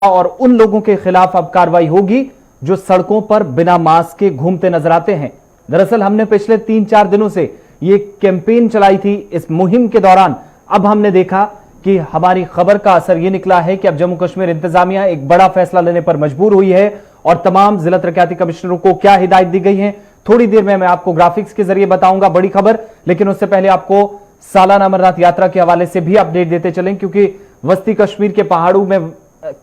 और उन लोगों के खिलाफ अब कार्रवाई होगी जो सड़कों पर बिना मास्क के घूमते नजर आते हैं। दरअसल हमने पिछले 3-4 दिनों से ये कैंपेन चलाई थी। इस मुहिम के दौरान अब हमने देखा कि हमारी खबर का असर ये निकला है कि अब जम्मू कश्मीर इंतजामिया एक बड़ा फैसला लेने पर मजबूर हुई है और तमाम जिला तरक्याती कमिश्नरों को क्या हिदायत दी गई है, थोड़ी देर में मैं आपको ग्राफिक्स के जरिए बताऊंगा बड़ी खबर। लेकिन उससे पहले आपको सालाना अमरनाथ यात्रा के हवाले से भी अपडेट देते चलें, क्योंकि वस्ती कश्मीर के पहाड़ों में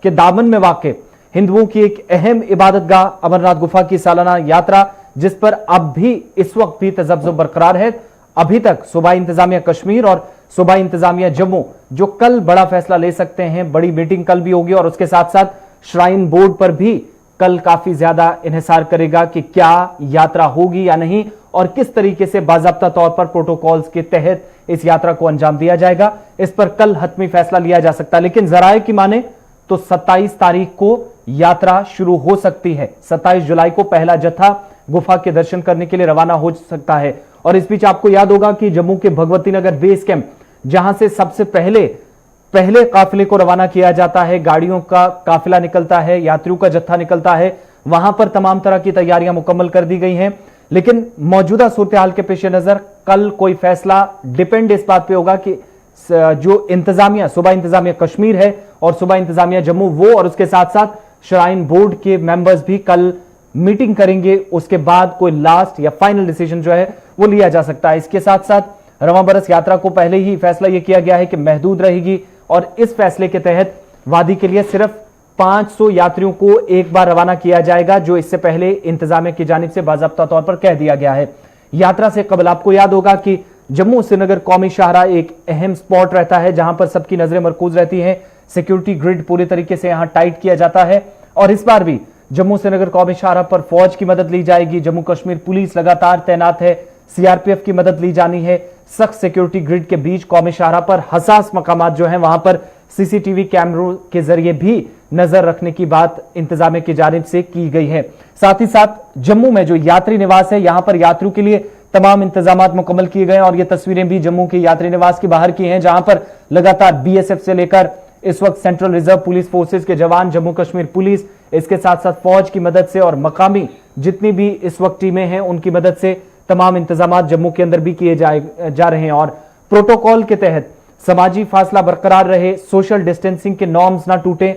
के दामन में वाक़ हिंदुओं की एक अहम इबादतगाह अमरनाथ गुफा की सालाना यात्रा, जिस पर अब भी इस वक्त भी तजब्जुब बरकरार है। अभी तक सूबाई इंतजामिया कश्मीर और सूबाई इंतजामिया जम्मू जो कल बड़ा फैसला ले सकते हैं, बड़ी मीटिंग कल भी होगी और उसके साथ साथ श्राइन बोर्ड पर भी कल काफी ज्यादा इन्हिसार करेगा कि क्या यात्रा होगी या नहीं और किस तरीके से बाज़ाब्ता तौर पर प्रोटोकॉल्स के तहत इस यात्रा को अंजाम दिया जाएगा। इस पर कल हतमी फैसला लिया जा सकता है। लेकिन जराए की माने तो 27 तारीख को यात्रा शुरू हो सकती है। 27 जुलाई को पहला जत्था गुफा के दर्शन करने के लिए रवाना हो सकता है। और इस बीच आपको याद होगा कि जम्मू के भगवती नगर बेस कैंप, जहां से सबसे पहले काफिले को रवाना किया जाता है, गाड़ियों का काफिला निकलता है, यात्रियों का जत्था निकलता है, वहां पर तमाम तरह की तैयारियां मुकम्मल कर दी गई हैं। लेकिन मौजूदा सूरत हाल के पेश नजर कल कोई फैसला डिपेंड इस बात पे होगा कि जो इंतजामिया सूबा इंतजामिया कश्मीर है और सूबा इंतजामिया जम्मू, वो और उसके साथ साथ श्राइन बोर्ड के मेंबर्स भी कल मीटिंग करेंगे। उसके बाद कोई लास्ट या फाइनल डिसीजन जो है वो लिया जा सकता है। इसके साथ साथ रवां बरस यात्रा को पहले ही फैसला यह किया गया है कि महदूद रहेगी और इस फैसले के तहत वादी के लिए सिर्फ 500 यात्रियों को एक बार रवाना किया जाएगा, जो इससे पहले इंतजामिया की जानिब से बाज़ाब्ता तौर पर कह दिया गया है। यात्रा से कबल आपको याद होगा कि जम्मू श्रीनगर कौमी शाहरा एक अहम स्पॉट रहता है जहां पर सबकी नजरें मरकूज रहती हैं। सिक्योरिटी ग्रिड पूरी तरीके से यहां टाइट किया जाता है और इस बार भी जम्मू श्रीनगर कौमी शाहरा पर फौज की मदद ली जाएगी। जम्मू कश्मीर पुलिस लगातार तैनात है, सीआरपीएफ की मदद ली जानी है। सख्त सिक्योरिटी ग्रिड के बीच कौमी शाहरा पर हसास मकामात जो हैं वहां पर सीसीटीवी कैमरों के जरिए भी नजर रखने की बात इंतजामिया की जानिब से की गई है। साथ ही साथ जम्मू में जो यात्री निवास है, यहां पर यात्रियों के लिए तमाम इंतजामात मुकम्मल किए गए और ये तस्वीरें भी जम्मू के यात्री निवास के बाहर की हैं, जहां पर लगातार बीएसएफ से लेकर इस वक्त सेंट्रल रिजर्व पुलिस फोर्सेस के जवान, जम्मू कश्मीर पुलिस, इसके साथ साथ फौज की मदद से और मकामी जितनी भी इस वक्त टीमें हैं उनकी मदद से तमाम इंतजामात जम्मू के अंदर भी किए जा रहे हैं। और प्रोटोकॉल के तहत समाजी फासला बरकरार रहे, सोशल डिस्टेंसिंग के नॉर्म्स ना टूटे,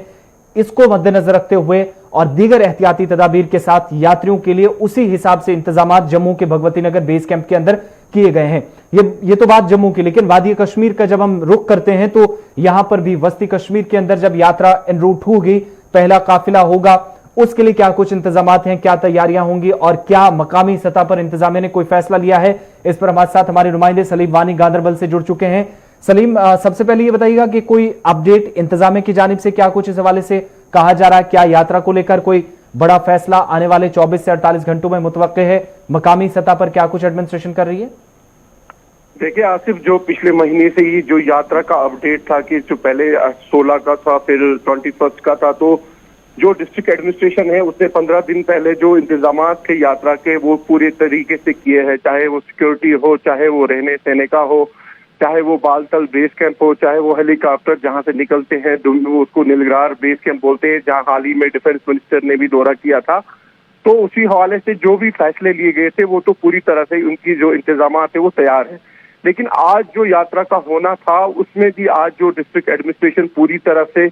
इसको मद्देनजर रखते हुए और दीगर एहतियाती तदाबीर के साथ यात्रियों के लिए उसी हिसाब से इंतजामात जम्मू के भगवती नगर बेस कैंप के अंदर किए गए हैं। ये तो बात जम्मू की, लेकिन वादी कश्मीर का जब हम रुख करते हैं तो यहां पर भी वस्ती कश्मीर के अंदर जब यात्रा एन रूट होगी, पहला काफिला होगा, उसके लिए क्या कुछ इंतजामात हैं, क्या तैयारियां होंगी और क्या मकामी सतह पर इंतजामिया ने कोई फैसला लिया है, इस पर हमारे साथ हमारे नुमाइंदे सलीम वानी गांधरबल से जुड़ चुके हैं। सलीम, सबसे पहले ये बताइएगा कि कोई अपडेट इंतजामिया की जानिब से क्या कुछ इस हवाले से कहा जा रहा है? क्या यात्रा को लेकर कोई बड़ा फैसला आने वाले 24 से 48 घंटों में मुतवक्के है? मकामी सतह पर क्या कुछ एडमिनिस्ट्रेशन कर रही है? देखिए आसिफ, जो पिछले महीने से ही जो यात्रा का अपडेट था कि जो पहले 16 का था, फिर 21 का था, तो जो डिस्ट्रिक्ट एडमिनिस्ट्रेशन है उसने 15 दिन पहले जो इंतजाम थे यात्रा के वो पूरे तरीके से किए हैं। चाहे वो सिक्योरिटी हो, चाहे वो रहने सहने का हो, चाहे वो बालतल बेस कैंप हो, चाहे वो हेलीकॉप्टर जहां से निकलते हैं उसको नीलगार बेस कैंप बोलते हैं, जहां हाल ही में डिफेंस मिनिस्टर ने भी दौरा किया था। तो उसी हवाले से जो भी फैसले लिए गए थे वो तो पूरी तरह से उनकी जो इंतजाम थे वो तैयार है। लेकिन आज जो यात्रा का होना था उसमें भी आज जो डिस्ट्रिक्ट एडमिनिस्ट्रेशन पूरी तरह से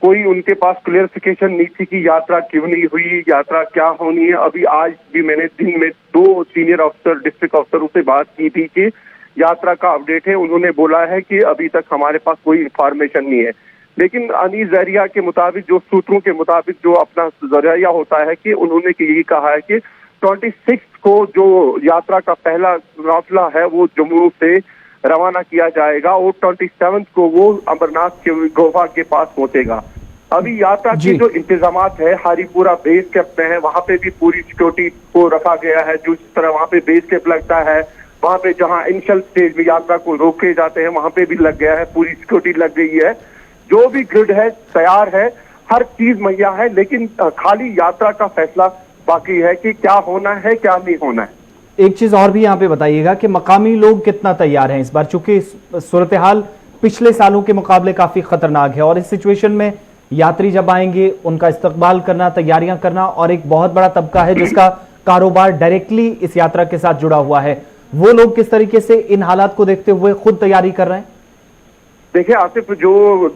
कोई उनके पास क्लियरिफिकेशन नहीं थी कि यात्रा क्यों नहीं हुई, यात्रा क्या होनी है। अभी आज भी मैंने दिन में 2 सीनियर अफसर, डिस्ट्रिक्ट अफसरों से बात की थी कि यात्रा का अपडेट है। उन्होंने बोला है कि अभी तक हमारे पास कोई इंफॉर्मेशन नहीं है। लेकिन अनी जरिया के मुताबिक, जो सूत्रों के मुताबिक जो अपना जरिया होता है कि उन्होंने यही कहा है कि 26 को जो यात्रा का पहला काफिला है वो जम्मू से रवाना किया जाएगा और 27 को वो अमरनाथ के गुफा के पास पहुंचेगा। अभी यात्रा के जो इंतजाम है हारीपुरा बेस कैंप में है, वहां पे भी पूरी सिक्योरिटी को रखा गया है। जिस तरह वहां पे बेस कैंप लगता है, वहां पे जहां इनिशियल स्टेज में यात्रा को रोके जाते हैं वहां पे भी लग गया है, पूरी सिक्योरिटी लग गई है। जो भी ग्रिड है तैयार है, हर चीज मुहैया है, लेकिन खाली यात्रा का फैसला बाकी है कि क्या होना है क्या नहीं होना है। एक चीज और भी यहाँ पे बताइएगा कि मकामी लोग कितना तैयार हैं इस बार, चूंकि सूरत हाल पिछले सालों के मुकाबले काफी खतरनाक है और इस सिचुएशन में यात्री जब आएंगे उनका इस्तकबाल करना, तैयारियां करना, और एक बहुत बड़ा तबका है जिसका कारोबार डायरेक्टली इस यात्रा के साथ जुड़ा हुआ है, वो लोग किस तरीके से इन हालात को देखते हुए खुद तैयारी कर रहे हैं? देखिए आसिफ, जो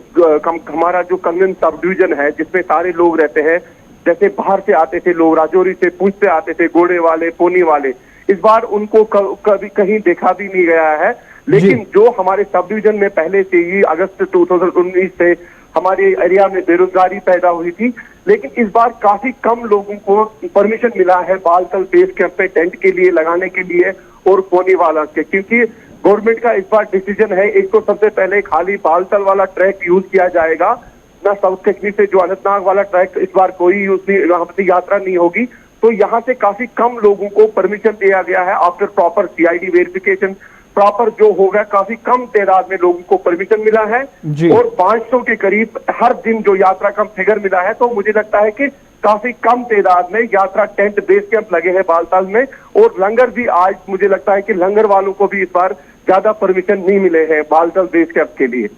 हमारा जो कन्वेंस सब डिवीजन है जिसमें सारे लोग रहते हैं, जैसे बाहर से आते थे लोग, राजौरी से, पूंछ से आते थे, घोड़े वाले, पोनी वाले, इस बार उनको कभी कहीं देखा भी नहीं गया है। लेकिन जो हमारे सब डिवीजन में पहले से ही अगस्त 2019 से हमारे एरिया में बेरोजगारी पैदा हुई थी, लेकिन इस बार काफी कम लोगों को परमिशन मिला है बालतल बेस कैंप पे टेंट के लिए लगाने के लिए और पोनी वाला के, क्योंकि गवर्नमेंट का इस बार डिसीजन है, एक तो सबसे पहले खाली बालतल वाला ट्रैक यूज किया जाएगा, ना साउथ कश्मीर से जो अनंतनाग वाला ट्रैक इस बार कोई यूज नहीं, वहां से यात्रा नहीं होगी। तो यहाँ से काफी कम लोगों को परमिशन दिया गया है after proper CID verification, proper जो होगा, काफी कम तादाद में लोगों को परमिशन मिला है और 500 के करीब हर दिन जो यात्रा का फिगर मिला है। तो मुझे लगता है कि काफी कम तादाद में यात्रा टेंट बेस कैंप लगे हैं बालताल में, और लंगर भी आज मुझे लगता है कि लंगर वालों को भी इस बार ज्यादा परमिशन नहीं मिले हैं बालताल बेस कैंप के लिए।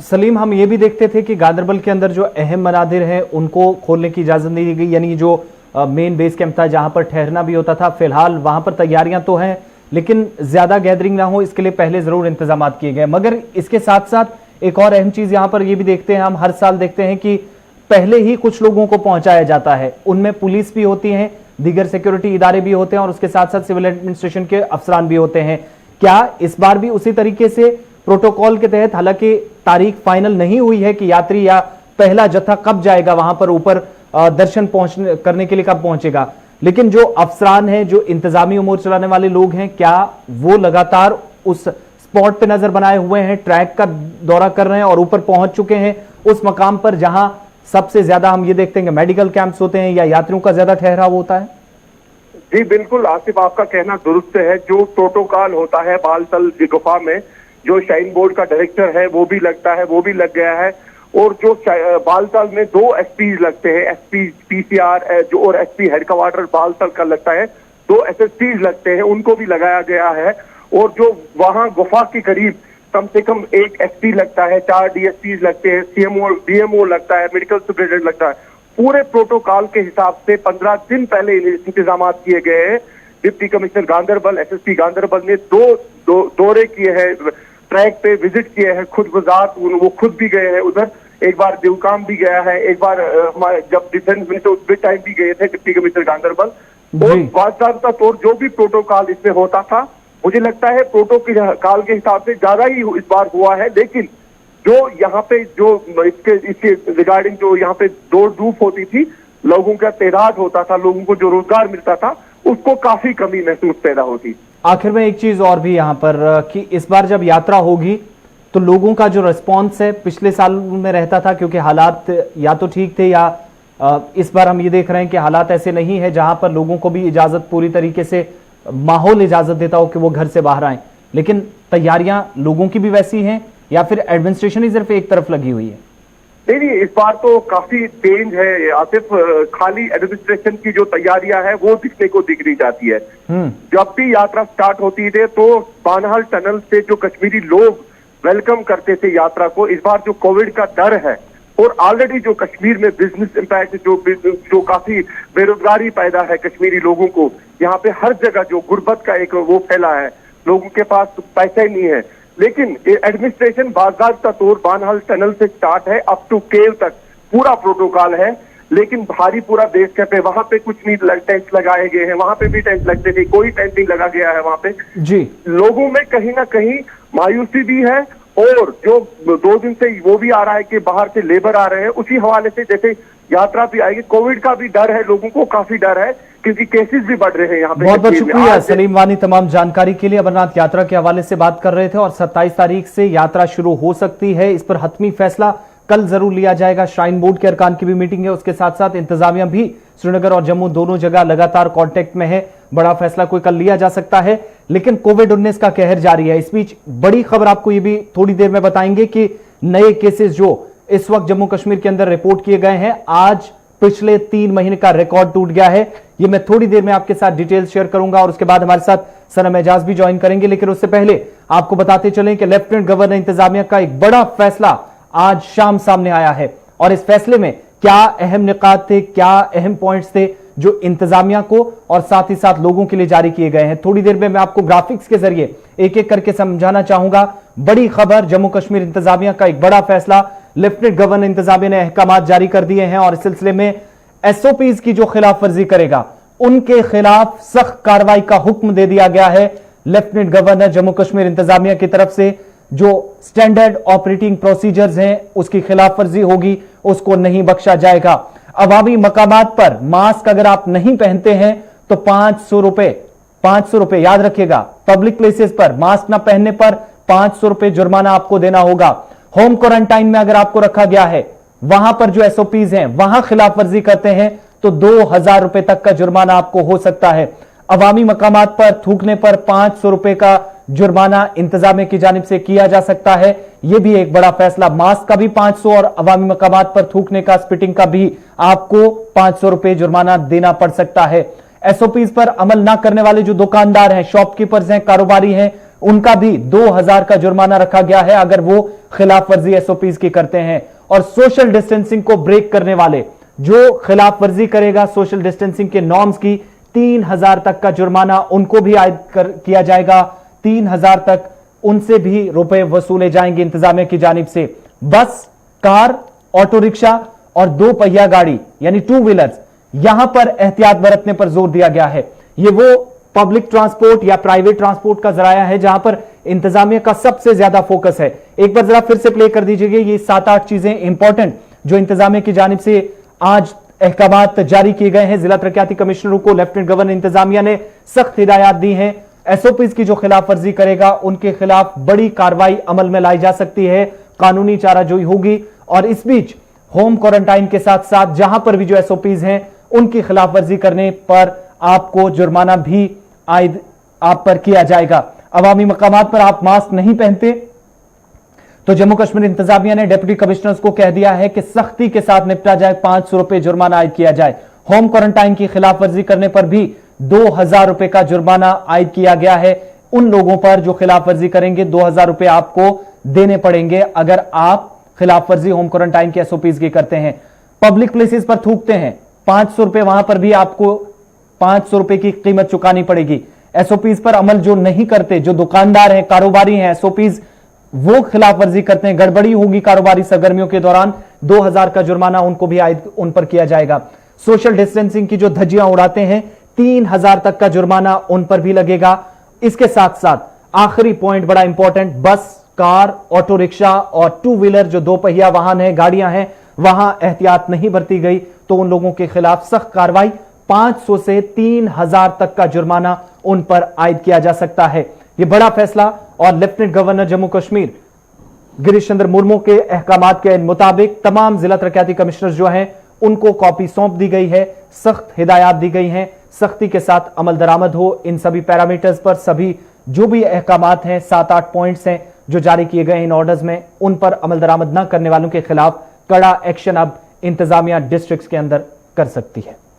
सलीम, हम ये भी देखते थे कि गांदरबल के अंदर जो अहम मनादिर हैं उनको खोलने की इजाजत नहीं दी गई, यानी जो मेन बेस कैंप था जहां पर ठहरना भी होता था। फिलहाल वहां पर तैयारियां तो हैं, लेकिन ज्यादा गैदरिंग ना हो इसके लिए पहले जरूर इंतजाम किए गए। मगर इसके साथ साथ एक और अहम चीज यहां पर ये भी देखते हैं, हम हर साल देखते हैं कि पहले ही कुछ लोगों को पहुंचाया जाता है, उनमें पुलिस भी होती है, दीगर सिक्योरिटी इदारे भी होते हैं और उसके साथ साथ सिविल एडमिनिस्ट्रेशन के अफसरान भी होते हैं। क्या इस बार भी उसी तरीके से प्रोटोकॉल के तहत, हालांकि तारीख फाइनल नहीं हुई है कि यात्री या पहला जत्था कब जाएगा वहां पर ऊपर दर्शन करने के लिए कब पहुंचेगा, लेकिन जो अफसरान हैं, जो इंतजामी उमूर चलाने वाले लोग हैं, क्या वो लगातार उस स्पॉट पे नजर बनाए हुए हैं, ट्रैक का दौरा कर रहे हैं और ऊपर पहुंच चुके हैं उस मकाम पर जहां सबसे ज्यादा हम ये देखते हैं कि मेडिकल कैंप्स होते हैं या यात्रियों का ज्यादा ठहराव होता है? जी बिल्कुल आसिफ, आपका कहना दुरुस्त है। जो प्रोटोकॉल होता है बालतल गुफा में, जो शाइन बोर्ड का डायरेक्टर है वो भी लगता है, वो भी लग गया है, और जो बालतल में 2 SP लगते हैं, SP PCR जो और SP हेडक्वार्टर बालतल का लगता है, 2 SSP लगते हैं, उनको भी लगाया गया है। और जो वहां गुफा के करीब कम से कम 1 SP लगता है, 4 DSPs लगते हैं, CMO DMO लगता है, मेडिकल सुपरिटेंडेंट लगता है। पूरे प्रोटोकॉल के हिसाब से 15 दिन पहले इंतजाम किए गए हैं। Deputy commissioner Ganderbal, SSP Ganderbal ने 2 दौरे किए हैं, ट्रैक पे विजिट किए हैं, खुद गुजार वो खुद भी गए हैं उधर, एक बार देवकाम भी गया है, एक बार हमारे जब डिफेंस मिनिस्टर उस टाइम भी गए थे डिप्टी कमिश्नर गांदरबल। और बाकायदा तौर जो भी प्रोटोकॉल इसमें होता था, मुझे लगता है प्रोटोकॉल के हिसाब से ज्यादा ही इस बार हुआ है। लेकिन जो यहाँ पे जो इसके रिगार्डिंग जो यहाँ पे दौड़ धूप होती थी, लोगों का तादाद होता था, लोगों को जो रोजगार मिलता था, उसको काफी कमी महसूस पैदा होती। आखिर में एक चीज और भी यहाँ पर कि इस बार जब यात्रा होगी तो लोगों का जो रिस्पांस है पिछले साल में रहता था, क्योंकि हालात या तो ठीक थे या इस बार हम ये देख रहे हैं कि हालात ऐसे नहीं है जहां पर लोगों को भी इजाजत पूरी तरीके से माहौल इजाजत देता हो कि वो घर से बाहर आए, लेकिन तैयारियां लोगों की भी वैसी हैं या फिर एडमिनिस्ट्रेशन ही सिर्फ एक तरफ लगी हुई है? नहीं, इस बार तो काफी चेंज है आसिफ। खाली एडमिनिस्ट्रेशन की जो तैयारियां है वो दिखने को दिख नहीं जाती है। जब भी यात्रा स्टार्ट होती थी तो बानहल टनल से जो कश्मीरी लोग वेलकम करते थे यात्रा को, इस बार जो कोविड का डर है और ऑलरेडी जो कश्मीर में बिजनेस इंपैक्ट जो काफी बेरोजगारी पैदा है कश्मीरी लोगों को, यहाँ पे हर जगह जो गुर्बत का एक वो फैला है, लोगों के पास पैसा ही नहीं है। लेकिन एडमिनिस्ट्रेशन बाकायदा तौर बानहल टनल से स्टार्ट है अप टू केव तक पूरा प्रोटोकॉल है, लेकिन भारी पूरा बेस कैंप है, वहां पे कुछ नहीं टेंट लगाए गए हैं, वहां पे भी टेंट लगते थे, कोई टेंट नहीं लगा गया है वहां पे जी। लोगों में कहीं ना कहीं मायूसी भी है, और जो 2 दिन से वो भी आ रहा है कि बाहर से लेबर आ रहे हैं, उसी हवाले से जैसे यात्रा भी आएगी, कोविड का भी डर है, लोगों को काफी डर है क्योंकि केसेस भी बढ़ रहे हैं यहाँ पे। बहुत बहुत शुक्रिया सलीम वानी तमाम जानकारी के लिए। अमरनाथ यात्रा के हवाले से बात कर रहे थे और 27 तारीख से यात्रा शुरू हो सकती है, इस पर हतमी फैसला कल जरूर लिया जाएगा। श्राइन बोर्ड के अरकान की भी मीटिंग है, उसके साथ साथ इंतजामिया भी श्रीनगर और जम्मू दोनों जगह लगातार कांटेक्ट में है, बड़ा फैसला कोई कल लिया जा सकता है। लेकिन कोविड-19 का कहर जारी है। इस बीच बड़ी खबर आपको ये भी थोड़ी देर में बताएंगे कि नए केसेस जो इस वक्त जम्मू कश्मीर के अंदर रिपोर्ट किए गए हैं, आज पिछले 3 महीने का रिकॉर्ड टूट गया है। ये मैं थोड़ी देर में आपके साथ डिटेल शेयर करूंगा और उसके बाद हमारे साथ सनम एजाज भी ज्वाइन करेंगे। लेकिन उससे पहले आपको बताते चलें कि लेफ्टिनेंट गवर्नर इंतजामिया का एक बड़ा फैसला आज शाम सामने आया है और इस फैसले में क्या अहम निकात थे, क्या अहम पॉइंट्स थे जो इंतजामिया को और साथ ही साथ लोगों के लिए जारी किए गए हैं। थोड़ी देर में मैं आपको ग्राफिक्स के जरिए एक एक करके समझाना चाहूंगा। बड़ी खबर, जम्मू कश्मीर इंतजामिया का एक बड़ा फैसला, लेफ्टिनेंट गवर्नर इंतजामिया ने अहकाम जारी कर दिए हैं और इस सिलसिले में एसओपीज की जो खिलाफ वर्जी करेगा उनके खिलाफ सख्त कार्रवाई का हुक्म दे दिया गया है। लेफ्टिनेंट गवर्नर जम्मू कश्मीर इंतजामिया की तरफ से जो स्टैंडर्ड ऑपरेटिंग प्रोसीजर्स हैं उसकी खिलाफ वर्जी होगी, उसको नहीं बख्शा जाएगा। अवामी मकामात पर मास्क अगर आप नहीं पहनते हैं तो 500 रुपए याद रखिएगा। पब्लिक प्लेसेस पर मास्क ना पहनने पर 500 रुपए जुर्माना आपको देना होगा। होम क्वारंटाइन में अगर आपको रखा गया है, वहां पर जो एसओपीज हैं वहां खिलाफ वर्जी करते हैं तो 2000 रुपए तक का जुर्माना आपको हो सकता है। अवामी मकामात पर थूकने पर 500 रुपए का जुर्माना इंतजामिया की जानिब से किया जा सकता है। यह भी एक बड़ा फैसला। मास्क का भी 500 और अवामी मकामात पर थूकने का, स्पिटिंग का भी आपको 500 रुपए जुर्माना देना पड़ सकता है। एसओपीज पर अमल ना करने वाले जो दुकानदार हैं, शॉपकीपर्स हैं, कारोबारी हैं, उनका भी 2000 का जुर्माना रखा गया है अगर वो खिलाफ वर्जी एसओपीज की करते हैं। और सोशल डिस्टेंसिंग को ब्रेक करने वाले जो खिलाफ वर्जी करेगा सोशल डिस्टेंसिंग के नॉर्म्स की, 3000 तक का जुर्माना उनको भी आयद किया जाएगा। 3000 तक उनसे भी रुपए वसूले जाएंगे इंतजामिया की जानिब से। बस, कार, ऑटो रिक्शा और 2 पहिया गाड़ी यानी 2 व्हीलर्स, यहां पर एहतियात बरतने पर जोर दिया गया है। यह वो पब्लिक ट्रांसपोर्ट या प्राइवेट ट्रांसपोर्ट का जराया है जहां पर इंतजामिया का सबसे ज्यादा फोकस है। एक बार जरा फिर से प्ले कर दीजिएगा ये 7-8 चीजें इंपॉर्टेंट जो इंतजामिया की जानिब से आज अहकामात जारी किए गए हैं। जिला तरक्याती कमिश्नरों को लेफ्टिनेंट गवर्नर इंतजामिया ने सख्त हिदायत दी हैं। एसओपीज की जो खिलाफ वर्जी करेगा उनके खिलाफ बड़ी कार्रवाई अमल में लाई जा सकती है, कानूनी चाराजोई होगी। और इस बीच होम क्वारंटाइन के साथ साथ जहां पर भी जो एसओपीज हैं उनकी खिलाफ वर्जी करने पर आपको जुर्माना भी आयद आप पर किया जाएगा। अवामी मकामात पर आप मास्क नहीं पहनते तो जम्मू कश्मीर इंतजामिया ने डिप्टी कमिश्नर्स को कह दिया है कि सख्ती के साथ निपटा जाए, 500 रुपए जुर्माना आयद किया जाए। होम क्वारंटाइन की खिलाफ वर्जी करने पर भी 2000 रुपए का जुर्माना आयद किया गया है। उन लोगों पर जो खिलाफ वर्जी करेंगे 2000 रुपए आपको देने पड़ेंगे अगर आप खिलाफ वर्जी होम क्वारंटाइन के एसओपीज की करते हैं। पब्लिक प्लेसेस पर थूकते हैं, 500 रुपए, वहां पर भी आपको 500 रुपए की कीमत चुकानी पड़ेगी। एसओपीज पर अमल जो नहीं करते, जो दुकानदार हैं, कारोबारी हैं, एसओपीज वो खिलाफ वर्जी करते हैं, गड़बड़ी होगी कारोबारी सरगर्मियों के दौरान, 2000 का जुर्माना उनको भी आयद उन पर किया जाएगा। सोशल डिस्टेंसिंग की जो धज्जियां उड़ाते हैं 3000 तक का जुर्माना उन पर भी लगेगा। इसके साथ साथ आखिरी पॉइंट बड़ा इंपॉर्टेंट, बस, कार, ऑटो रिक्शा और 2 व्हीलर जो 2 पहिया वाहन है, गाड़ियां हैं, वहां एहतियात नहीं बरती गई तो उन लोगों के खिलाफ सख्त कार्रवाई, 500 से 3000 तक का जुर्माना उन पर आयद किया जा सकता है। यह बड़ा फैसला और लेफ्टिनेंट गवर्नर जम्मू कश्मीर गिरीश चंद्र मुर्मू के अहकामात के मुताबिक तमाम जिला तरक्याती कमिश्नर जो हैं उनको कॉपी सौंप दी गई है, सख्त हिदायत दी गई हैं, सख्ती के साथ अमल दरामद हो इन सभी पैरामीटर्स पर। सभी जो भी अहकामात हैं, 7-8 पॉइंट्स हैं जो जारी किए गए इन ऑर्डर्स में, उन पर अमल दरामद न करने वालों के खिलाफ कड़ा एक्शन अब इंतजामिया डिस्ट्रिक्ट्स के अंदर कर सकती है।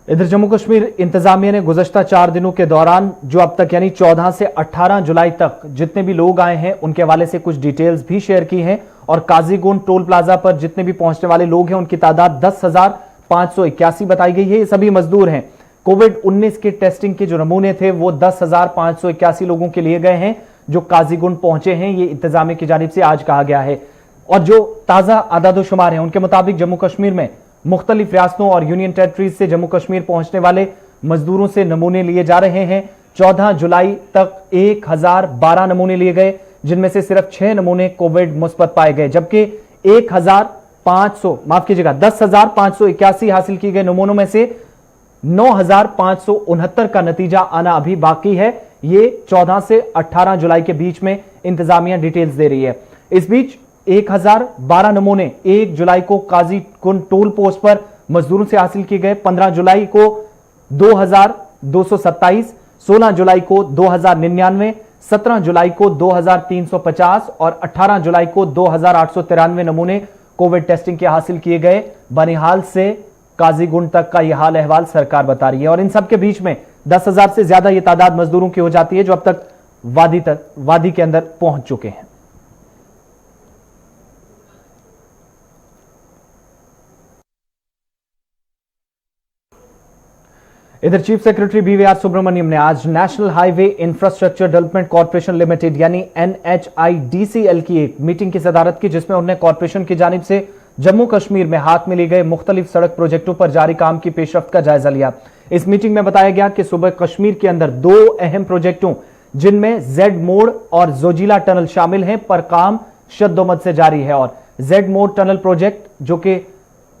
इधर जम्मू कश्मीर इंतजामिया ने गुज़श्ता 4 दिनों के दौरान जो अब तक यानी 14 से 18 जुलाई तक जितने भी लोग आए हैं उनके हवाले से कुछ डिटेल्स भी शेयर की हैं। और काजीगुंड टोल प्लाजा पर जितने भी पहुंचने वाले लोग हैं उनकी तादाद 10,581 बताई गई है। ये सभी मजदूर हैं। कोविड-19 के टेस्टिंग के जो नमूने थे वो 10,581 लोगों के लिए गए हैं जो काजीगुंड पहुंचे हैं, ये इंतजामिया की जानिब से आज कहा गया है। और जो ताजा आदादोशुमार है उनके मुताबिक जम्मू कश्मीर में मुख्तलिफ रियासतों और यूनियन टेरिटरीज से जम्मू कश्मीर पहुंचने वाले मजदूरों से नमूने लिए जा रहे हैं। 14 जुलाई तक 1012 नमूने लिए गए जिनमें से सिर्फ 6 नमूने कोविड मुस्बत पाए गए, जबकि 10,581 हासिल की गए नमूनों में से 9,569 का नतीजा आना अभी बाकी है। ये 14 से 18 जुलाई के बीच में इंतजामिया डिटेल्स दे रही है। इस बीच 1012 नमूने 1 जुलाई को काजीकुंड टोल पोस्ट पर मजदूरों से हासिल किए गए। 15 जुलाई को 2227, 16 जुलाई को 2099, 17 जुलाई को 2350 और 18 जुलाई को 2893 नमूने कोविड टेस्टिंग के हासिल किए गए। बनिहाल से काजीगुंड तक का यह हाल अहवाल सरकार बता रही है। और इन सब के बीच में 10,000 से ज्यादा ये तादाद मजदूरों की हो जाती है जो अब तक वादी के अंदर पहुंच चुके हैं। इधर चीफ सेक्रेटरी बीवीआर सुब्रमण्यम ने आज national highway infrastructure development corporation limited यानी NHIDCL की एक मीटिंग की सदारत की, जिसमें उन्होंने कॉर्पोरेशन की जानिब से जम्मू कश्मीर में हाथ में लिए गए मुख्तलिफ सड़क प्रोजेक्टों पर जारी काम की पेशरफ्त का जायजा लिया। इस मीटिंग में बताया गया कि सुबह कश्मीर के अंदर 2 अहम प्रोजेक्टों जिनमें जेड मोड़ और जोजिला टनल शामिल हैं पर काम शद्दोमद से जारी है। और जेड मोड़ टनल प्रोजेक्ट जो कि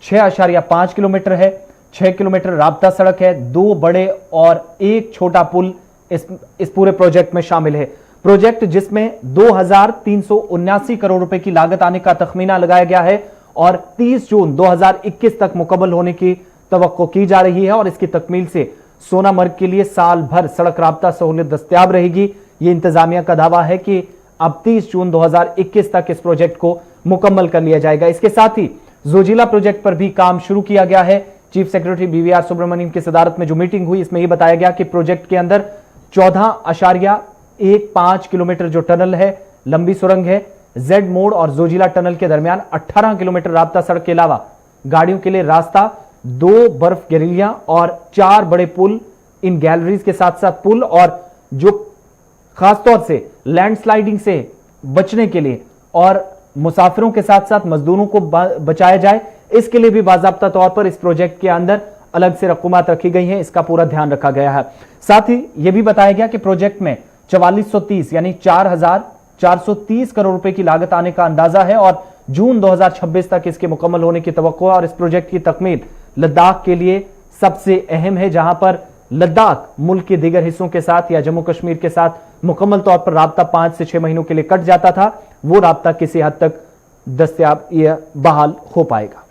6.5 किलोमीटर है, 6 किलोमीटर राब्ता सड़क है, 2 बड़े और 1 छोटा पुल इस पूरे प्रोजेक्ट में शामिल है। प्रोजेक्ट जिसमें 2379 करोड़ रुपए की लागत आने का तखमीना लगाया गया है और 30 जून 2021 तक मुकम्मल होने की तवक्को की जा रही है। और इसकी तकमील से सोनामर्ग के लिए साल भर सड़क राब्ता सहूलियत दस्तयाब रहेगी। ये इंतजामिया का दावा है कि अब 30 जून 2021 तक इस प्रोजेक्ट को मुकम्मल कर लिया जाएगा। इसके साथ ही जोजिला प्रोजेक्ट पर भी काम शुरू किया गया है। चीफ सेक्रेटरी बीवीआर सुब्रमण्यम की सदारत में जो मीटिंग हुई, इसमें यह बताया गया कि प्रोजेक्ट के अंदर 14.15 किलोमीटर जो टनल है, लंबी सुरंग है, जेड मोड़ और जोजिला टनल के दरमियान 18 किलोमीटर राब्ता सड़क के अलावा गाड़ियों के लिए रास्ता, 2 बर्फ गैलरियां और 4 बड़े पुल, इन गैलरीज के साथ साथ पुल, और जो खासतौर से लैंडस्लाइडिंग से बचने के लिए और मुसाफिरों के साथ साथ मजदूरों को बचाया जाए, इसके लिए भी बाज़ाब्ता तौर पर इस प्रोजेक्ट के अंदर अलग से रकूमात रखी गई हैं। इसका पूरा ध्यान रखा गया है। साथ ही यह भी बताया गया कि प्रोजेक्ट में 4430 यानी 4430 करोड़ रुपए की लागत आने का अंदाजा है और जून 2026 तक इसके मुकम्मल होने की तवक्को है। और इस प्रोजेक्ट की तकमील लद्दाख के लिए सबसे अहम है, जहां पर लद्दाख मुल्क के दीगर हिस्सों के साथ या जम्मू कश्मीर के साथ मुकम्मल तौर पर राब्ता 5 से 6 महीनों के लिए कट जाता था, वो राब्ता किसी हद तक दस्तयाब या बहाल हो पाएगा।